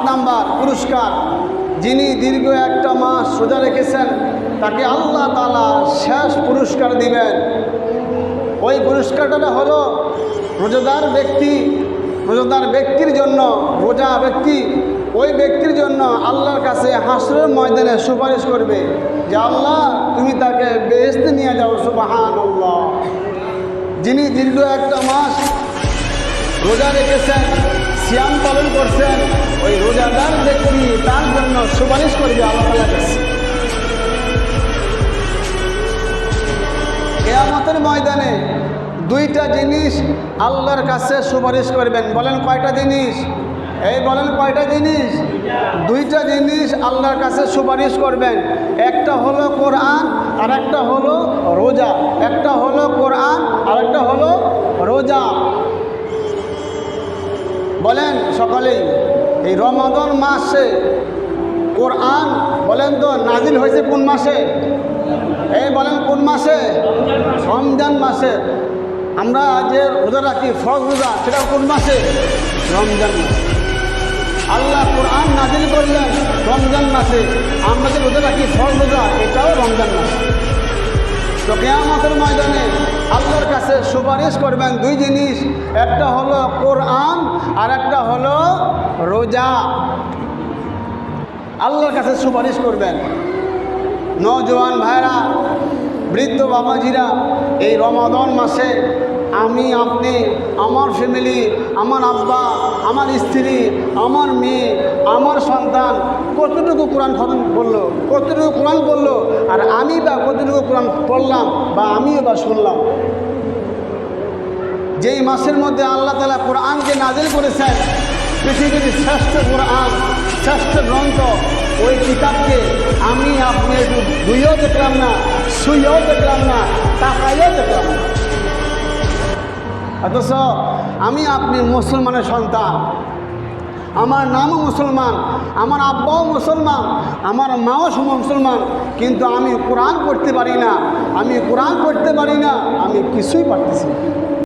Number পুরস্কার, যিনি দীর্ঘ একটা মাস রোজা রেখেছেন তাকে আল্লাহ তাআলা শেষ পুরস্কার দিবেন। ওই পুরস্কারটা হলো রোজাদার ব্যক্তির জন্য, রোজা ব্যক্তি ওই ব্যক্তির জন্য আল্লাহর কাছে হাসরের ময়দানে সুপারিশ করবে যে আল্লাহ তুমি তাকে বেহেশতে নিয়ে যাও। সুবহানাল্লাহ। যিনি দীর্ঘ একটা মাস রোজা রেখেছেন, সিয়াম পালন করছেন, ওই রোজাদার ব্যক্তি তার জন্য সুপারিশ করবে আল্লাহর কাছে। কিয়ামতের ময়দানে দুইটা জিনিস আল্লাহর কাছে সুপারিশ করবেন। বলেন কয়টা জিনিস? বলেন কয়টা জিনিস? দুইটা জিনিস আল্লাহর কাছে সুপারিশ করবেন। একটা হলো কোরআন আর একটা হলো রোজা। একটা হলো কোরআন আর একটা হলো রোজা। বলেন সকলেই, এই রমাদান মাসে কোরআন বলেন তো নাজিল হয়েছে কোন মাসে? বলেন কোন মাসে? রমজান মাসে। আমরা যে রোজা রাখি ফরজ রোজা, সেটা কোন মাসে? রমজান মাসে। আল্লাহ কোরআন নাজিল করলেন রমজান মাসে, আমরা যে রোজা রাখি ফরজ রোজা, এটাও রমজান মাসে। তো কিয়ামতের ময়দানে আল্লাহর কাছে সুপারিশ করবেন দুই জিনিস, একটা হলো কোরআন আর একটা হলো রোজা। আল্লাহর কাছে সুপারিশ করবেন। নওজোয়ান ভাইরা, বৃদ্ধ বাবাজিরা, এই রমাদান মাসে আমি আপনি, আমার ফ্যামিলি, আমার আব্বা, আমার স্ত্রী, আমার মেয়ে, আমার সন্তান কতটুকু কোরআন খতম করলো, কতটুকু কোরআন পড়লো, আর আমি বা কতটুকু কোরআন পড়লাম বা আমিও বা শুনলাম। যেই মাসের মধ্যে আল্লাহ তাআলা কোরআনকে নাজিল করেছেন, পৃথিবীর শ্রেষ্ঠ কোরআন, শ্রেষ্ঠ গ্রন্থ, ওই কিতাবকে আমি আপনি একটু ধুয়েও দেখলাম না, শুয়েও দেখলাম না, তাকাইও দেখলাম না। অথচ আমি আপনি মুসলমানের সন্তান, আমার নামও মুসলমান, আমার আব্বাও মুসলমান, আমার মাও মুসলমান, কিন্তু আমি কোরআন পড়তে পারি না, আমি কোরআন পড়তে পারি না, আমি কিছুই পারতেছি না।